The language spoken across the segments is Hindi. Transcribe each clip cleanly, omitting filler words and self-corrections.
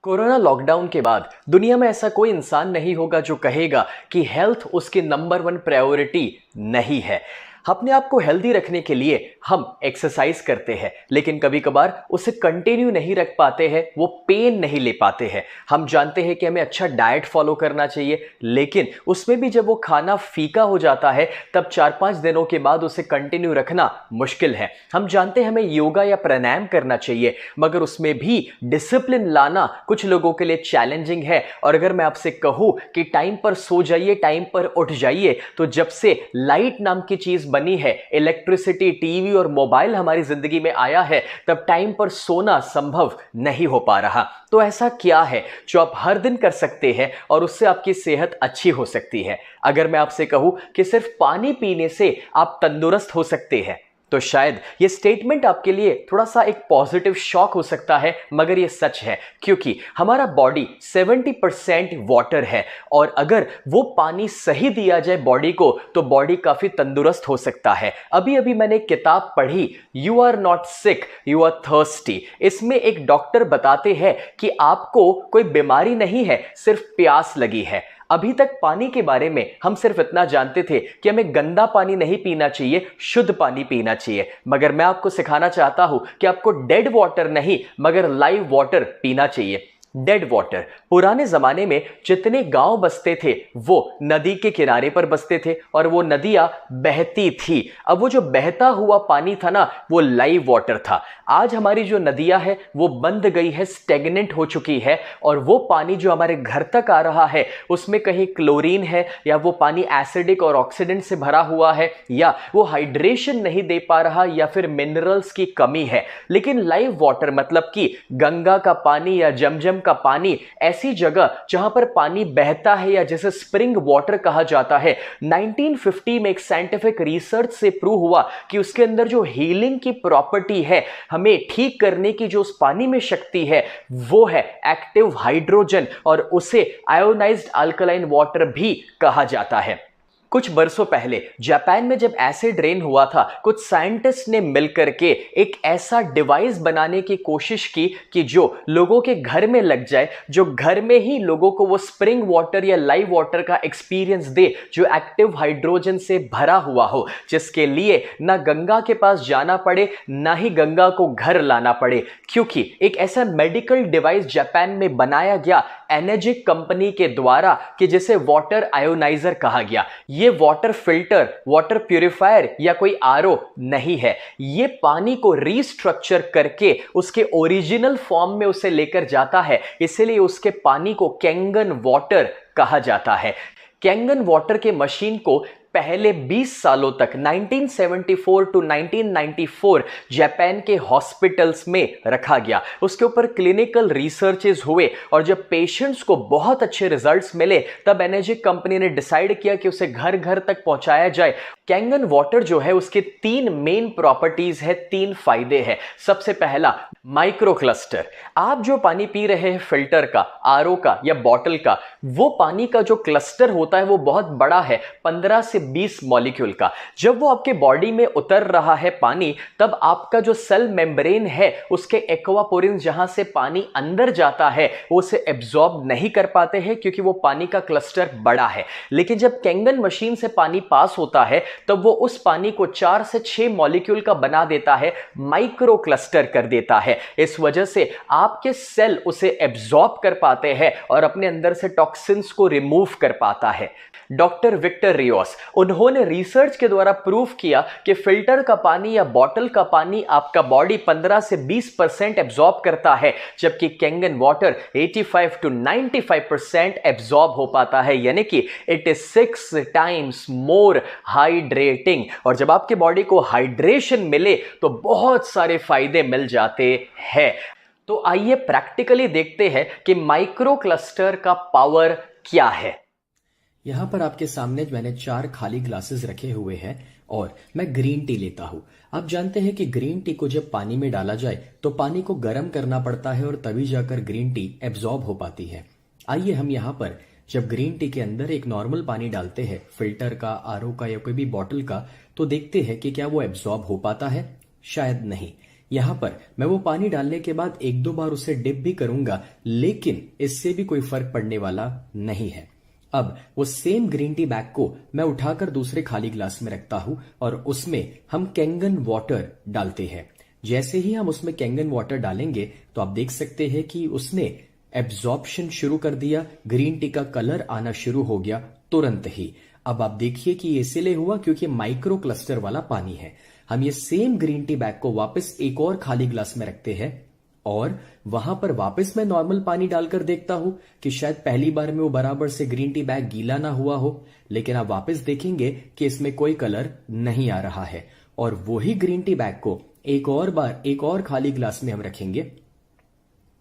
कोरोना लॉकडाउन के बाद दुनिया में ऐसा कोई इंसान नहीं होगा जो कहेगा कि हेल्थ उसकी नंबर वन प्रायोरिटी नहीं है। अपने आप को हेल्दी रखने के लिए हम एक्सरसाइज करते हैं, लेकिन कभी कभार उसे कंटिन्यू नहीं रख पाते हैं, वो पेन नहीं ले पाते हैं। हम जानते हैं कि हमें अच्छा डाइट फॉलो करना चाहिए, लेकिन उसमें भी जब वो खाना फीका हो जाता है तब 4-5 दिनों के बाद उसे कंटिन्यू रखना मुश्किल है। हम जानते हैं हमें योगा या प्राणायाम करना चाहिए, मगर उसमें भी डिसिप्लिन लाना कुछ लोगों के लिए चैलेंजिंग है। और अगर मैं आपसे कहूं कि टाइम पर सो जाइए, टाइम पर उठ जाइए, तो जब से लाइट नाम की चीज बनी है, इलेक्ट्रिसिटी, टीवी और मोबाइल हमारी जिंदगी में आया है, तब टाइम पर सोना संभव नहीं हो पा रहा। तो ऐसा क्या है जो आप हर दिन कर सकते हैं और उससे आपकी सेहत अच्छी हो सकती है? अगर मैं आपसे कहूं कि सिर्फ पानी पीने से आप तंदुरुस्त हो सकते हैं, तो शायद ये स्टेटमेंट आपके लिए थोड़ा सा एक पॉजिटिव शॉक हो सकता है, मगर ये सच है, क्योंकि हमारा बॉडी 70% वाटर है और अगर वो पानी सही दिया जाए बॉडी को, तो बॉडी काफी तंदुरुस्त हो सकता है। अभी अभी मैंने एक किताब पढ़ी, you are not sick, you are thirsty. इसमें एक डॉक्टर बताते हैं कि आपको कोई बीमारी नहीं है, सिर्फ प्यास लगी है। अभी तक पानी के बारे में हम सिर्फ इतना जानते थे कि हमें गंदा पानी नहीं पीना चाहिए, शुद्ध पानी पीना चाहिए। मगर मैं आपको सिखाना चाहता हूं कि आपको डेड वाटर नहीं मगर लाइव वाटर पीना चाहिए। डेड वाटर, पुराने जमाने में जितने गांव बसते थे वो नदी के किनारे पर बसते थे और वो नदियां बहती थी। अब वो जो बहता हुआ पानी था ना, वो लाइव वाटर था। आज हमारी जो नदियां है वो बंद गई है, स्टेगनेंट हो चुकी है, और वो पानी जो हमारे घर तक आ रहा है उसमें कहीं क्लोरीन है, या वो पानी एसिडिक और ऑक्सीडेंट से भरा हुआ है, या वो हाइड्रेशन नहीं दे पा रहा, या फिर मिनरल्स की कमी है। लेकिन लाइव वाटर मतलब कि गंगा का पानी या जमजम का पानी, ऐसी जगह जहां पर पानी बहता है या जिसे स्प्रिंग वाटर कहा जाता है, 1950 में एक साइंटिफिक रिसर्च से प्रूव हुआ कि उसके अंदर जो हीलिंग की प्रॉपर्टी है, हमें ठीक करने की जो उस पानी में शक्ति है, वो है एक्टिव हाइड्रोजन, और उसे आयोनाइज्ड अल्कलाइन वाटर भी कहा जाता है। कुछ बरसों पहले जापान में जब एसिड रेन हुआ था, कुछ साइंटिस्ट ने मिलकर के एक ऐसा डिवाइस बनाने की कोशिश की कि जो लोगों के घर में लग जाए, जो घर में ही लोगों को वो स्प्रिंग वाटर या लाइव वाटर का एक्सपीरियंस दे, जो एक्टिव हाइड्रोजन से भरा हुआ हो, जिसके लिए ना गंगा के पास जाना पड़े, ना ही गंगा को घर लाना पड़े। क्योंकि एक ऐसा मेडिकल डिवाइस जापान में बनाया गया एनर्जिक कंपनी के द्वारा कि जिसे वाटर आयोनाइजर कहा गया। ये वाटर फिल्टर, वाटर प्यूरिफायर या कोई आरओ नहीं है। ये पानी को रीस्ट्रक्चर करके उसके ओरिजिनल फॉर्म में उसे लेकर जाता है, इसलिए उसके पानी को कैंगन वाटर कहा जाता है। कैंगन वाटर के मशीन को पहले 20 सालों तक 1974 टू 1994 जापान के हॉस्पिटल्स में रखा गया। उसके ऊपर क्लिनिकल रिसर्चेस हुए और जब पेशेंट्स को बहुत अच्छे रिजल्ट्स मिले, तब एनर्जिक कंपनी ने डिसाइड किया कि उसे घर घर तक पहुंचाया जाए। कैंगन वाटर जो है उसके 3 मेन प्रॉपर्टीज है, 3 फायदे हैं। सबसे पहला, माइक्रो क्लस्टर। आप जो पानी पी रहे हैं फिल्टर का, आरओ का या बॉटल का, वो पानी का जो क्लस्टर होता है वो बहुत बड़ा है, 15 से 20 मॉलिक्यूल का। जब वो आपके बॉडी में उतर रहा है पानी, तब आपका जो सेल मेम्ब्रेन है, उसके एक्वापोरिन जहां से पानी अंदर जाता है, वो उसे एब्जॉर्ब नहीं कर पाते हैं क्योंकि वो पानी का क्लस्टर बड़ा है। लेकिन जब कैंगन मशीन से पानी पास होता है, तब वो उस पानी को 4 से 6 मॉलिक्यूल का बना देता है, माइक्रो क्लस्टर कर देता है। इस वजह से आपके सेल उसे एब्जॉर्ब कर पाते हैं और अपने अंदर से टॉक्सिन्स को रिमूव कर पाता है। डॉक्टर विक्टर रियोस, उन्होंने रिसर्च के द्वारा प्रूव किया कि फिल्टर का पानी या बॉटल का पानी आपका बॉडी 15 से 20% एब्जॉर्ब करता है, जबकि कैंगन वाटर 85 टू 95% एब्जॉर्ब हो पाता है, यानी कि it is 6 times more hydrating. और जब आपके बॉडी को हाइड्रेशन मिले तो बहुत सारे फायदे मिल जाते हैं। तो आइए प्रैक्टिकली देखते हैं कि माइक्रो क्लस्टर का पावर क्या है। यहाँ पर आपके सामने मैंने 4 खाली ग्लासेस रखे हुए हैं और मैं ग्रीन टी लेता हूँ। आप जानते हैं कि ग्रीन टी को जब पानी में डाला जाए तो पानी को गर्म करना पड़ता है और तभी जाकर ग्रीन टी एब्जॉर्ब हो पाती है। आइए हम यहाँ पर जब ग्रीन टी के अंदर एक नॉर्मल पानी डालते हैं, फिल्टर का, आरओ का या कोई भी बॉटल का, तो देखते हैं कि क्या वो एब्जॉर्ब हो पाता है। शायद नहीं, यहाँ पर मैं वो पानी डालने के बाद एक दो बार उसे डिप भी करूंगा, लेकिन इससे भी कोई फर्क पड़ने वाला नहीं है। अब वो सेम ग्रीन टी बैग को मैं उठाकर दूसरे खाली ग्लास में रखता हूं और उसमें हम कैंगन वाटर डालते हैं। जैसे ही हम उसमें कैंगन वाटर डालेंगे तो आप देख सकते हैं कि उसने एब्जॉर्प्शन शुरू कर दिया, ग्रीन टी का कलर आना शुरू हो गया तुरंत ही। अब आप देखिए कि ये इसलिए हुआ क्योंकि माइक्रो क्लस्टर वाला पानी है। हम ये सेम ग्रीन टी बैग को वापस एक और खाली ग्लास में रखते हैं और वहां पर वापस मैं नॉर्मल पानी डालकर देखता हूं कि शायद पहली बार में वो बराबर से ग्रीन टी बैग गीला ना हुआ हो, लेकिन आप वापस देखेंगे कि इसमें कोई कलर नहीं आ रहा है। और वही ग्रीन टी बैग को एक और बार एक और खाली ग्लास में हम रखेंगे,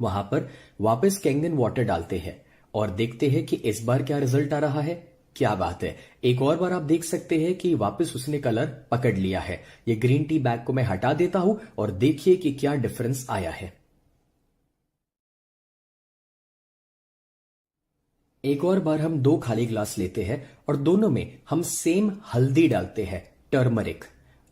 वहां पर वापस कैंगन वाटर डालते हैं और देखते हैं कि इस बार क्या रिजल्ट आ रहा है। क्या बात है, एक और बार आप देख सकते हैं कि वापस उसने कलर पकड़ लिया है। ये ग्रीन टी बैग को मैं हटा देता हूं और देखिए कि क्या डिफरेंस आया है। एक और बार हम दो खाली ग्लास लेते हैं और दोनों में हम सेम हल्दी डालते हैं, टर्मरिक।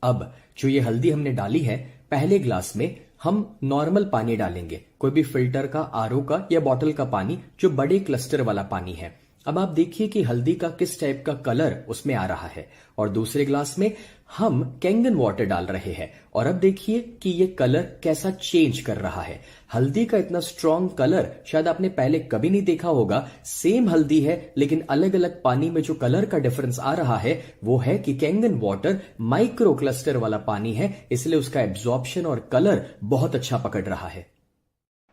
अब जो ये हल्दी हमने डाली है, पहले ग्लास में हम नॉर्मल पानी डालेंगे, कोई भी फिल्टर का, आरओ का या बॉटल का पानी, जो बड़े क्लस्टर वाला पानी है। अब आप देखिए कि हल्दी का किस टाइप का कलर उसमें आ रहा है। और दूसरे ग्लास में हम कैंगन वाटर डाल रहे हैं और अब देखिए कि ये कलर कैसा चेंज कर रहा है। हल्दी का इतना स्ट्रॉन्ग कलर शायद आपने पहले कभी नहीं देखा होगा। सेम हल्दी है लेकिन अलग अलग पानी में जो कलर का डिफरेंस आ रहा है वो है कि कैंगन वाटर माइक्रो क्लस्टर वाला पानी है, इसलिए उसका एब्जॉर्प्शन और कलर बहुत अच्छा पकड़ रहा है।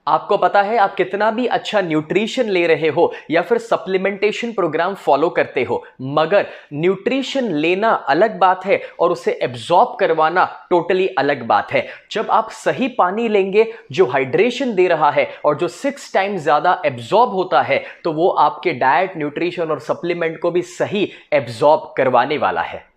आपको पता है, आप कितना भी अच्छा न्यूट्रिशन ले रहे हो या फिर सप्लीमेंटेशन प्रोग्राम फॉलो करते हो, मगर न्यूट्रिशन लेना अलग बात है और उसे एब्जॉर्ब करवाना टोटली अलग बात है। जब आप सही पानी लेंगे जो हाइड्रेशन दे रहा है और जो 6 टाइम्स ज्यादा एब्जॉर्ब होता है, तो वो आपके डाइट, न्यूट्रिशन और सप्लीमेंट को भी सही एब्जॉर्ब करवाने वाला है।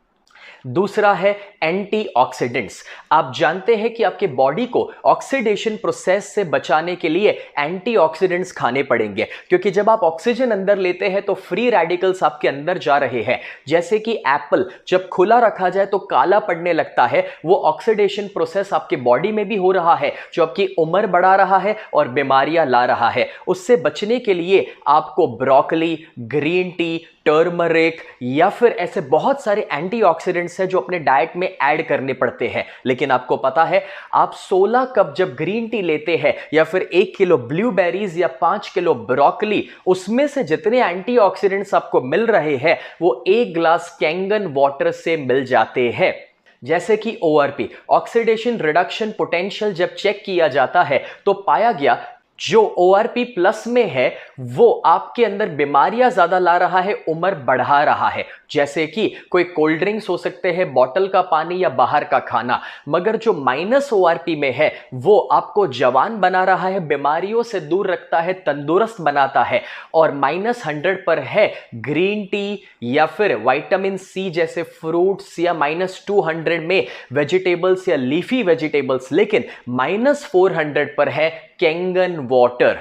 दूसरा है एंटीऑक्सीडेंट्स। आप जानते हैं कि आपके बॉडी को ऑक्सीडेशन प्रोसेस से बचाने के लिए एंटीऑक्सीडेंट्स खाने पड़ेंगे, क्योंकि जब आप ऑक्सीजन अंदर लेते हैं तो फ्री रेडिकल्स आपके अंदर जा रहे हैं। जैसे कि एप्पल जब खुला रखा जाए तो काला पड़ने लगता है, वो ऑक्सीडेशन प्रोसेस आपके बॉडी में भी हो रहा है, जो आपकी उम्र बढ़ा रहा है और बीमारियां ला रहा है। उससे बचने के लिए आपको ब्रोकली, ग्रीन टी, टर्मरिक या फिर ऐसे बहुत सारे एंटीऑक्सीडेंट्स हैं जो अपने डाइट में ऐड करने पड़ते हैं। लेकिन आपको पता है, आप 16 कप जब ग्रीन टी लेते हैं या फिर 1 किलो ब्लूबेरीज या 5 किलो ब्रोकली, उसमें से जितने एंटीऑक्सीडेंट्स आपको मिल रहे हैं वो 1 ग्लास कैंगन वाटर से मिल जाते हैं। जैसे कि ORP, ऑक्सीडेशन रिडक्शन पोटेंशियल, जब चेक किया जाता है तो पाया गया जो ORP प्लस में है वो आपके अंदर बीमारियां ज्यादा ला रहा है, उम्र बढ़ा रहा है। जैसे कि कोई कोल्ड ड्रिंक्स हो सकते हैं, बॉटल का पानी या बाहर का खाना। मगर जो माइनस ORP में है वो आपको जवान बना रहा है, बीमारियों से दूर रखता है, तंदुरुस्त बनाता है। और -100 पर है ग्रीन टी या फिर विटामिन C जैसे फ्रूट्स, या -200 में वेजिटेबल्स या लीफी वेजिटेबल्स, लेकिन -400 पर है कैंगन वाटर।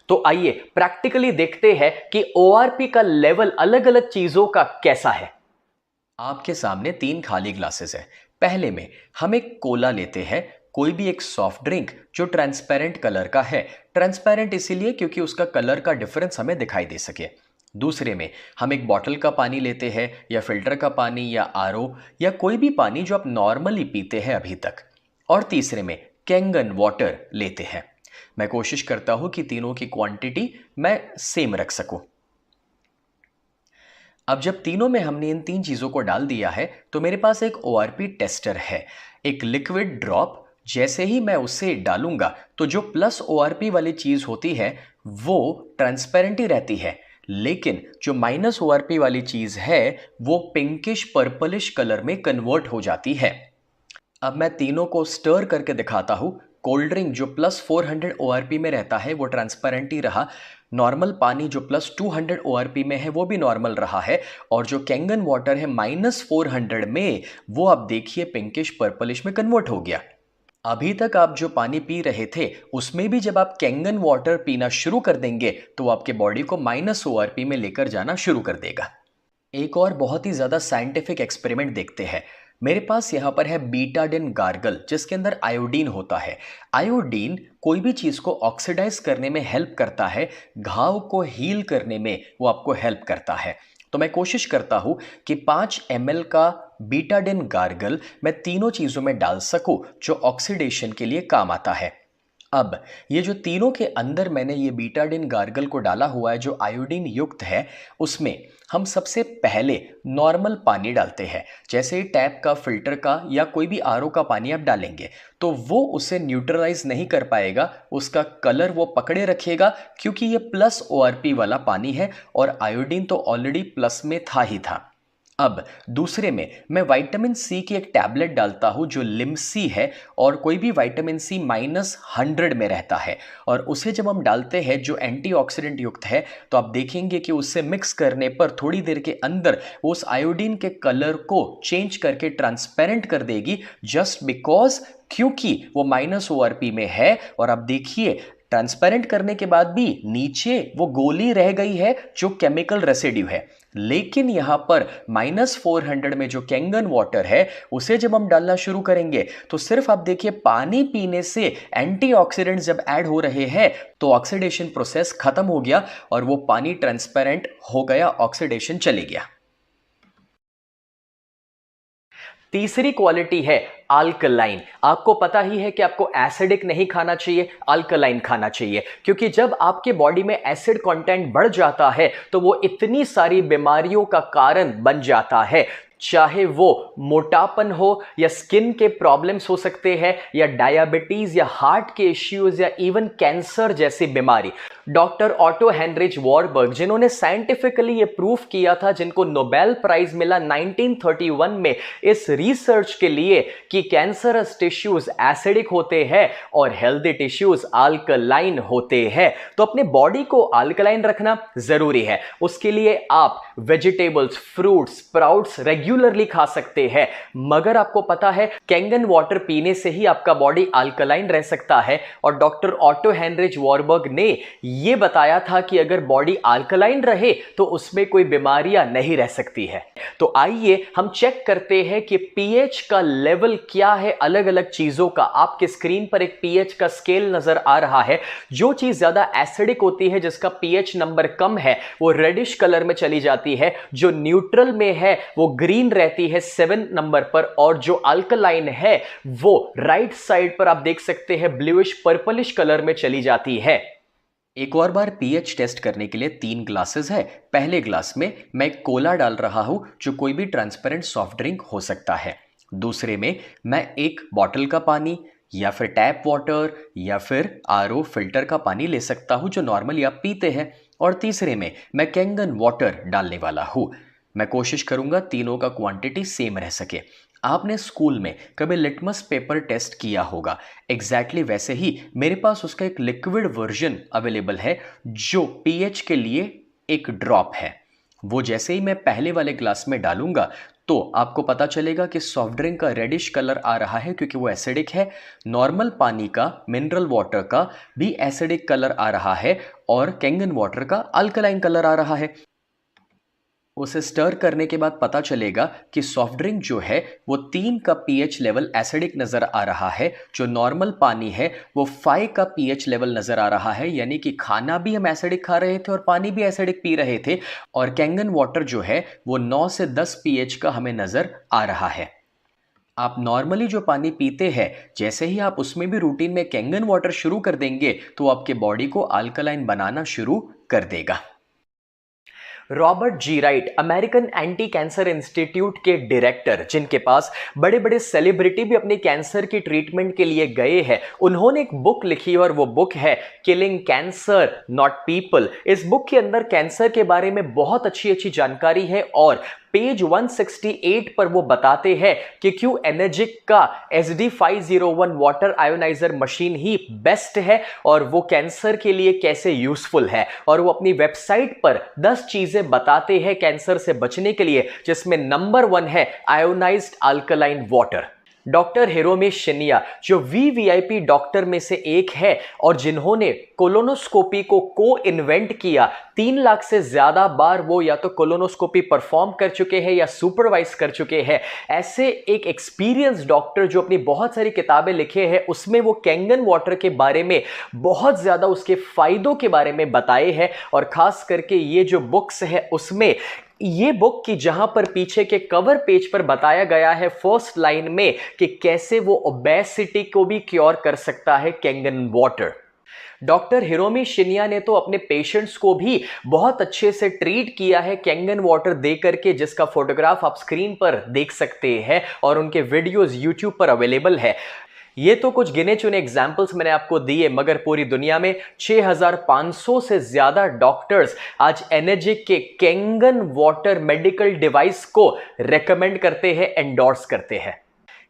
तो आइए प्रैक्टिकली देखते हैं कि ORP का लेवल अलग अलग चीजों का कैसा है। आपके सामने 3 खाली ग्लासेस है। पहले में हम एक कोला लेते हैं, कोई भी एक सॉफ्ट ड्रिंक जो ट्रांसपेरेंट कलर का है। ट्रांसपेरेंट इसीलिए क्योंकि उसका कलर का डिफरेंस हमें दिखाई दे सके। दूसरे में हम एक बॉटल का पानी लेते हैं, या फिल्टर का पानी, या RO, या कोई भी पानी जो आप नॉर्मली पीते हैं अभी तक। और तीसरे में कैंगन वाटर लेते हैं। मैं कोशिश करता हूं कि तीनों की क्वांटिटी मैं सेम रख सकूं। अब जब तीनों में हमने इन 3 चीजों को डाल दिया है तो मेरे पास एक ORP टेस्टर है, एक लिक्विड ड्रॉप। जैसे ही मैं उसे डालूंगा तो जो प्लस ORP वाली चीज होती है वो ट्रांसपेरेंट ही रहती है, लेकिन जो माइनस ORP वाली चीज है वो पिंकिश पर्पलिश कलर में कन्वर्ट हो जाती है। अब मैं तीनों को स्टर करके दिखाता हूं। कोल्ड ड्रिंक जो +400 ORP में रहता है वो ट्रांसपेरेंट ही रहा, नॉर्मल पानी जो +200 ORP में है वो भी नॉर्मल रहा है, और जो कैंगन वाटर है -400 में, वो आप देखिए पिंकिश पर्पलिश में कन्वर्ट हो गया। अभी तक आप जो पानी पी रहे थे उसमें भी जब आप कैंगन वाटर पीना शुरू कर देंगे तो आपके बॉडी को -ORP में लेकर जाना शुरू कर देगा। एक और बहुत ही ज़्यादा साइंटिफिक एक्सपेरिमेंट देखते हैं। मेरे पास यहाँ पर है बीटाडिन गार्गल जिसके अंदर आयोडीन होता है। आयोडीन कोई भी चीज़ को ऑक्सीडाइज करने में हेल्प करता है, घाव को हील करने में वो आपको हेल्प करता है। तो मैं कोशिश करता हूं कि 5 ml का बीटाडिन गार्गल मैं तीनों चीज़ों में डाल सकूं जो ऑक्सीडेशन के लिए काम आता है। अब ये जो तीनों के अंदर मैंने ये बीटाडिन गार्गल को डाला हुआ है जो आयोडीन युक्त है, उसमें हम सबसे पहले नॉर्मल पानी डालते हैं। जैसे ही टैप का, फिल्टर का या कोई भी आरओ का पानी आप डालेंगे तो वो उसे न्यूट्रलाइज नहीं कर पाएगा, उसका कलर वो पकड़े रखेगा क्योंकि ये प्लस ओआरपी वाला पानी है और आयोडीन तो ऑलरेडी प्लस में था ही था। अब दूसरे में मैं विटामिन सी की एक टैबलेट डालता हूं जो लिमसी है और कोई भी विटामिन सी -100 में रहता है और उसे जब हम डालते हैं जो एंटीऑक्सीडेंट युक्त है तो आप देखेंगे कि उससे मिक्स करने पर थोड़ी देर के अंदर वो उस आयोडीन के कलर को चेंज करके ट्रांसपेरेंट कर देगी, जस्ट बिकॉज क्योंकि वो -ORP में है। और आप देखिए ट्रांसपेरेंट करने के बाद भी नीचे वो गोली रह गई है जो केमिकल रेसिड्यू है, लेकिन यहां पर -400 में जो कैंगन वाटर है उसे जब हम डालना शुरू करेंगे तो सिर्फ आप देखिए पानी पीने से एंटीऑक्सीडेंट्स जब ऐड हो रहे हैं तो ऑक्सीडेशन प्रोसेस खत्म हो गया और वो पानी ट्रांसपेरेंट हो गया, ऑक्सीडेशन चले गया। तीसरी क्वालिटी है अल्कलाइन। आपको पता ही है कि आपको एसिडिक नहीं खाना चाहिए, अल्कलाइन खाना चाहिए, क्योंकि जब आपके बॉडी में एसिड कंटेंट बढ़ जाता है तो वो इतनी सारी बीमारियों का कारण बन जाता है, चाहे वो मोटापन हो या स्किन के प्रॉब्लम्स हो सकते हैं या डायबिटीज या हार्ट के इश्यूज या इवन कैंसर जैसी बीमारी। डॉक्टर ऑटो हेनरिच वॉरबर्ग जिन्होंने साइंटिफिकली ये प्रूफ किया था, जिनको नोबेल प्राइज मिला 1931 में इस रिसर्च के लिए कि कैंसरस टिश्यूज एसिडिक होते हैं और हेल्दी टिश्यूज अल्कलाइन होते हैं। तो अपने बॉडी को अल्कलाइन रखना जरूरी है। उसके लिए आप वेजिटेबल्स, फ्रूट्स, स्प्राउट्स रेगुलरली खा सकते हैं, मगर आपको पता है कैंगन वाटर पीने से ही आपका बॉडी अल्कलाइन रह सकता है। और डॉक्टर ऑटो हेनरिच वॉरबर्ग ने यह बताया था कि अगर बॉडी अल्कलाइन रहे तो उसमें कोई बीमारियां नहीं रह सकती है। तो आइए हम चेक करते हैं कि पीएच का लेवल क्या है अलग अलग चीजों का। आपके स्क्रीन पर एक पीएच का स्केल नजर आ रहा है। जो चीज ज्यादा एसिडिक होती है, जिसका पीएच नंबर कम है, वो रेडिश कलर में चली जाती है। जो न्यूट्रल में है वो ग्रीन रहती है 7 नंबर पर, और जो अल्कलाइन है वो राइट साइड पर आप देख सकते हैं ब्लूइश पर्पलिश कलर में चली जाती है। एक और बार पीएच टेस्ट करने के लिए 3 ग्लासेस है। पहले ग्लास में मैं कोला डाल रहा हूं जो कोई भी ट्रांसपेरेंट सॉफ्ट ड्रिंक हो सकता है। दूसरे में मैं एक बॉटल का पानी या फिर टैप वाटर या फिर आरओ फिल्टर का पानी ले सकता हूं जो नॉर्मली आप पीते हैं। और तीसरे में मैं कैंगन वाटर डालने वाला हूं। मैं कोशिश करूंगा तीनों का क्वांटिटी सेम रह सके। आपने स्कूल में कभी लिटमस पेपर टेस्ट किया होगा, एग्जैक्टली वैसे ही मेरे पास उसका एक लिक्विड वर्जन अवेलेबल है जो पीएच के लिए एक ड्रॉप है। वो जैसे ही मैं पहले वाले ग्लास में डालूंगा तो आपको पता चलेगा कि सॉफ्ट ड्रिंक का रेडिश कलर आ रहा है क्योंकि वो एसिडिक है। नॉर्मल पानी का, मिनरल वाटर का भी एसिडिक कलर आ रहा है और कैंगन वाटर का अल्कलाइन कलर आ रहा है। उसे स्टर करने के बाद पता चलेगा कि सॉफ्ट ड्रिंक जो है वो 3 का पीएच लेवल एसिडिक नजर आ रहा है। जो नॉर्मल पानी है वो 5 का पीएच लेवल नजर आ रहा है, यानी कि खाना भी हम एसिडिक खा रहे थे और पानी भी एसिडिक पी रहे थे। और कैंगन वाटर जो है वो 9 से 10 पीएच का हमें नजर आ रहा है। आप नॉर्मली जो पानी पीते हैं, जैसे ही आप उसमें भी रूटीन में कैंगन वाटर शुरू कर देंगे तो आपके बॉडी को अल्कलाइन बनाना शुरू कर देगा। Robert G Wright, American anti cancer institute के डायरेक्टर, जिनके पास बड़े बड़े सेलिब्रिटी भी अपने कैंसर की ट्रीटमेंट के लिए गए हैं, उन्होंने एक बुक लिखी और वो बुक है किलिंग कैंसर नॉट पीपल। इस बुक के अंदर कैंसर के बारे में बहुत अच्छी अच्छी जानकारी है और पेज 168 पर वो बताते हैं कि क्यों एनर्जिक का SD501 वाटर आयोनाइजर मशीन ही बेस्ट है और वो कैंसर के लिए कैसे यूजफुल है। और वो अपनी वेबसाइट पर 10 चीजें बताते हैं कैंसर से बचने के लिए, जिसमें नंबर 1 है ionised alkaline water. Doctor Hiromi शिनिया जो VVIP डॉक्टर में से एक है और जिन्होंने कोलोनोस्कोपी को इन्वेंट किया, 3 लाख से ज्यादा बार वो या तो कोलोनोस्कोपी परफॉर्म कर चुके हैं या सुपरवाइज कर चुके हैं। ऐसे एक एक्सपीरियंस डॉक्टर जो अपनी बहुत सारी किताबें लिखे हैं उसमें वो कैंगन वाटर के बारे में बहुत ज्यादा उसके फायदों के बारे में बताए हैं। और खास करके ये जो बुक्स है उसमें ये बुक की जहां पर पीछे के कवर पेज पर बताया गया है फर्स्ट लाइन में कि कैसे वो ओबेसिटी को भी क्योर कर सकता है Kangen water. Doctor Hiromi Shinya ने तो अपने पेशेंट्स को भी बहुत अच्छे से ट्रीट किया है कैंगन वाटर दे करके, जिसका फोटोग्राफ आप स्क्रीन पर देख सकते हैं और उनके वीडियोस यूट्यूब पर अवेलेबल है। ये तो कुछ गिने चुने एग्जाम्पल्स मैंने आपको दिए, मगर पूरी दुनिया में 6500 से ज्यादा डॉक्टर्स आज एनर्जिक के कैंगन वाटर मेडिकल डिवाइस को रेकमेंड करते हैं, एंडोर्स करते हैं।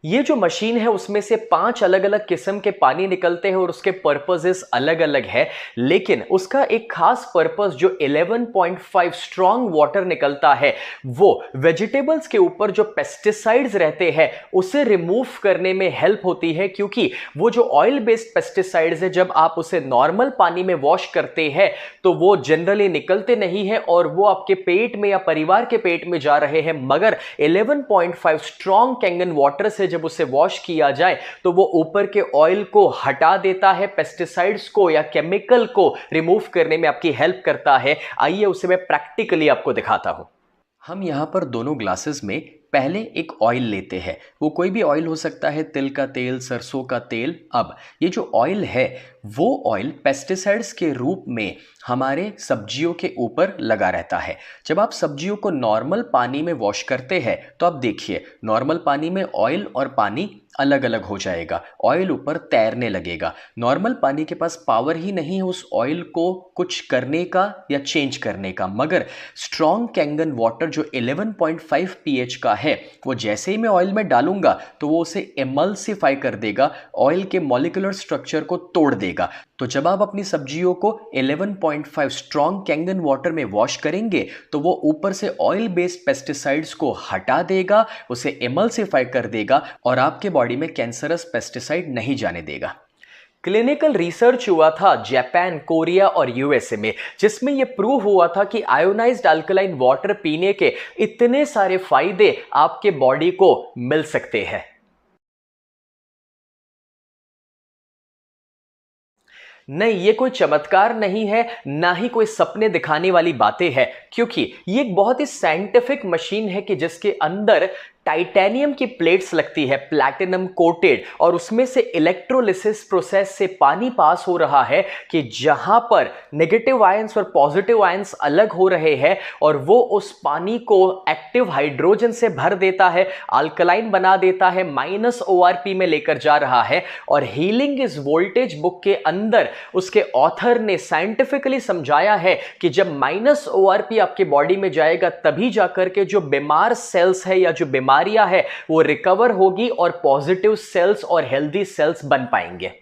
ये जो मशीन है उसमें से 5 अलग अलग किस्म के पानी निकलते हैं और उसके पर्पसेस अलग अलग है, लेकिन उसका एक खास पर्पस जो 11.5 स्ट्रॉन्ग वाटर निकलता है वो वेजिटेबल्स के ऊपर जो पेस्टिसाइड्स रहते हैं उसे रिमूव करने में हेल्प होती है। क्योंकि वो जो ऑयल बेस्ड पेस्टिसाइड्स है जब आप उसे नॉर्मल पानी में वॉश करते हैं तो वो जनरली निकलते नहीं है और वो आपके पेट में या परिवार के पेट में जा रहे हैं, मगर 11.5 स्ट्रॉन्ग कैंगन वाटर से जब उसे वॉश किया जाए तो वो ऊपर के ऑयल को हटा देता है, पेस्टिसाइड्स को या केमिकल को रिमूव करने में आपकी हेल्प करता है। आइए उसे मैं प्रैक्टिकली आपको दिखाता हूं। हम यहां पर दोनों ग्लासेस में पहले एक ऑयल लेते हैं, वो कोई भी ऑयल हो सकता है, तिल का तेल, सरसों का तेल। अब ये जो ऑयल है वो ऑयल पेस्टिसाइड्स के रूप में हमारे सब्जियों के ऊपर लगा रहता है। जब आप सब्जियों को नॉर्मल पानी में वॉश करते हैं तो आप देखिए नॉर्मल पानी में ऑयल और पानी अलग अलग हो जाएगा, ऑयल ऊपर तैरने लगेगा। नॉर्मल पानी के पास पावर ही नहीं है उस ऑयल को कुछ करने का या चेंज करने का, मगर स्ट्रॉन्ग कैंगन वाटर जो 11.5 pH का है वो जैसे ही मैं ऑयल में डालूंगा तो वो उसे एमल्सिफाई कर देगा, ऑयल के मॉलिक्यूलर स्ट्रक्चर को तोड़ देगा। तो जब आप अपनी सब्जियों को 11.5 स्ट्रॉन्ग कैंगन वाटर में वॉश करेंगे तो वो ऊपर से ऑयल बेस्ड पेस्टिसाइड्स को हटा देगा, उसे एमल्सिफाई कर देगा और आपके बॉडी में कैंसरस पेस्टिसाइड नहीं जाने देगा। क्लिनिकल रिसर्च हुआ था जापान, कोरिया और यूएसए में, जिसमें यह प्रूव हुआ था कि आयोनाइज्ड अल्कलाइन वाटर पीने के इतने सारे फायदे आपके बॉडी को मिल सकते हैं। नहीं, ये कोई चमत्कार नहीं है, ना ही कोई सपने दिखाने वाली बातें हैं, क्योंकि ये एक बहुत ही साइंटिफिक मशीन है कि जिसके अंदर टाइटेनियम की प्लेट्स लगती है, प्लैटिनम कोटेड, और उसमें से इलेक्ट्रोलिसिस प्रोसेस से पानी पास हो रहा है कि जहां पर नेगेटिव आयंस और पॉजिटिव आयंस अलग हो रहे हैं और वो उस पानी को एक्टिव हाइड्रोजन से भर देता है, अल्कलाइन बना देता है, -ORP में लेकर जा रहा है। और हीलिंग इज वोल्टेज बुक के अंदर उसके ऑथर ने साइंटिफिकली समझाया है कि जब -ORP आपके बॉडी में जाएगा तभी जाकर के जो बीमार सेल्स है या जो बीमारियां है वो रिकवर होगी और पॉजिटिव सेल्स और हेल्दी सेल्स बन पाएंगे।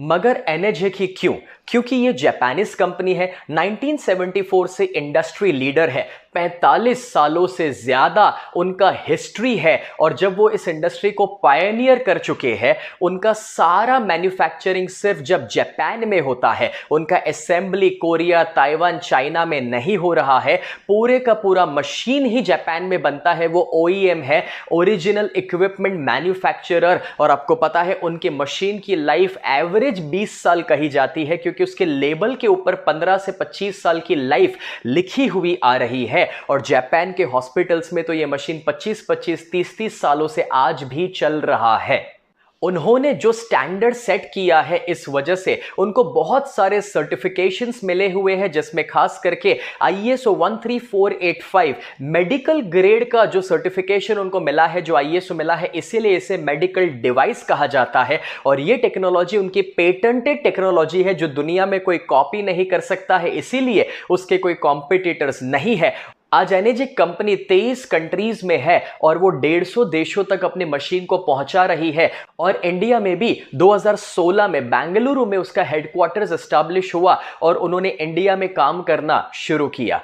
मगर एनर्जिक ही क्यों? क्योंकि ये जापानीज कंपनी है, 1974 से इंडस्ट्री लीडर है, 45 सालों से ज्यादा उनका हिस्ट्री है। और जब वो इस इंडस्ट्री को पायनियर कर चुके हैं, उनका सारा मैन्युफैक्चरिंग सिर्फ जब जापान में होता है, उनका असेंबली कोरिया, ताइवान, चाइना में नहीं हो रहा है, पूरे का पूरा मशीन ही जापान में बनता है। वो OEM है, ओरिजिनल इक्विपमेंट मैन्युफैक्चरर, और आपको पता है उनकी मशीन की लाइफ एवरेज 20 साल कही जाती है, क्योंकि उसके लेबल के ऊपर 15 से 25 साल की लाइफ लिखी हुई आ रही है। और जापान के हॉस्पिटल्स में तो यह मशीन 25-25, 30-30 सालों से आज भी चल रहा है। उन्होंने जो स्टैंडर्ड सेट किया है, इस वजह से उनको बहुत सारे सर्टिफिकेशंस मिले हुए हैं, जिसमें खास करके ISO 13485 मेडिकल ग्रेड का जो सर्टिफिकेशन उनको मिला है, जो ISO मिला है, इसीलिए इसे मेडिकल डिवाइस कहा जाता है। और ये टेक्नोलॉजी उनकी पेटेंटेड टेक्नोलॉजी है जो दुनिया में कोई कॉपी नहीं कर सकता है, इसीलिए उसके कोई कॉम्पिटिटर्स नहीं है। आज एनर्जिक कंपनी 23 कंट्रीज में है और वो 150 देशों तक अपनी मशीन को पहुंचा रही है। और इंडिया में भी 2016 में बेंगलुरु में उसका हेडक्वार्टर्स एस्टैब्लिश हुआ और उन्होंने इंडिया में काम करना शुरू किया।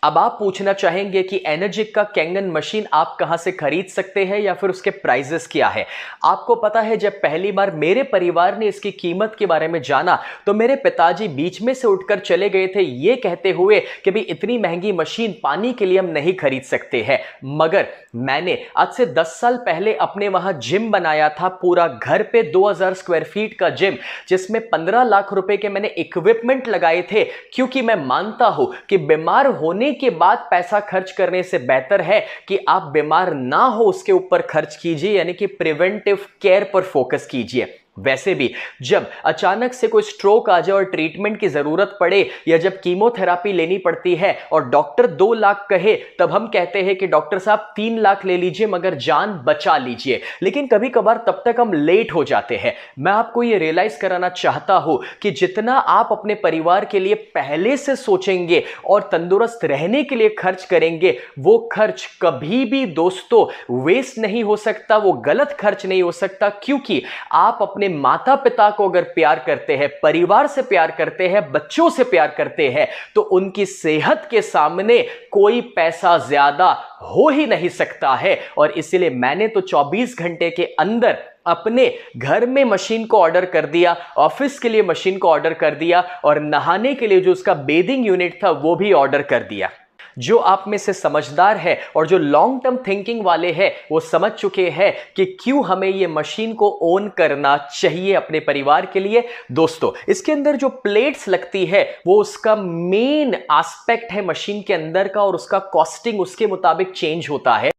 अब आप पूछना चाहेंगे कि एनर्जिक का कैंगन मशीन आप कहां से खरीद सकते हैं या फिर उसके प्राइजेस क्या है। आपको पता है, जब पहली बार मेरे परिवार ने इसकी कीमत के बारे में जाना तो मेरे पिताजी बीच में से उठकर चले गए थे, ये कहते हुए कि भाई इतनी महंगी मशीन पानी के लिए हम नहीं खरीद सकते हैं। मगर मैंने आज से 10 साल पहले अपने वहां जिम बनाया था, पूरा घर पे 2000 स्क्वायर फीट का जिम, जिसमें 15 लाख रुपए के मैंने इक्विपमेंट लगाए थे, क्योंकि मैं मानता हूं कि बीमार होने के बाद पैसा खर्च करने से बेहतर है कि आप बीमार ना हो उसके ऊपर खर्च कीजिए, यानी कि प्रिवेंटिव केयर पर फोकस कीजिए। वैसे भी जब अचानक से कोई स्ट्रोक आ जाए और ट्रीटमेंट की जरूरत पड़े, या जब कीमोथेरापी लेनी पड़ती है और डॉक्टर 2 लाख कहे, तब हम कहते हैं कि डॉक्टर साहब 3 लाख ले लीजिए मगर जान बचा लीजिए। लेकिन कभी कभार तब तक हम लेट हो जाते हैं। मैं आपको यह रियलाइज कराना चाहता हूं कि जितना आप अपने परिवार के लिए पहले से सोचेंगे और तंदुरुस्त रहने के लिए खर्च करेंगे, वो खर्च कभी भी दोस्तों वेस्ट नहीं हो सकता, वो गलत खर्च नहीं हो सकता। क्योंकि आप अपने माता पिता को अगर प्यार करते हैं, परिवार से प्यार करते हैं, बच्चों से प्यार करते हैं, तो उनकी सेहत के सामने कोई पैसा ज्यादा हो ही नहीं सकता है। और इसीलिए मैंने तो 24 घंटे के अंदर अपने घर में मशीन को ऑर्डर कर दिया, ऑफिस के लिए मशीन को ऑर्डर कर दिया, और नहाने के लिए जो उसका बेदिंग यूनिट था वो भी ऑर्डर कर दिया। जो आप में से समझदार है और जो लॉन्ग टर्म थिंकिंग वाले हैं, वो समझ चुके हैं कि क्यों हमें ये मशीन को ओन करना चाहिए अपने परिवार के लिए। दोस्तों, इसके अंदर जो प्लेट्स लगती है वो उसका मेन एस्पेक्ट है मशीन के अंदर का, और उसका कॉस्टिंग उसके मुताबिक चेंज होता है।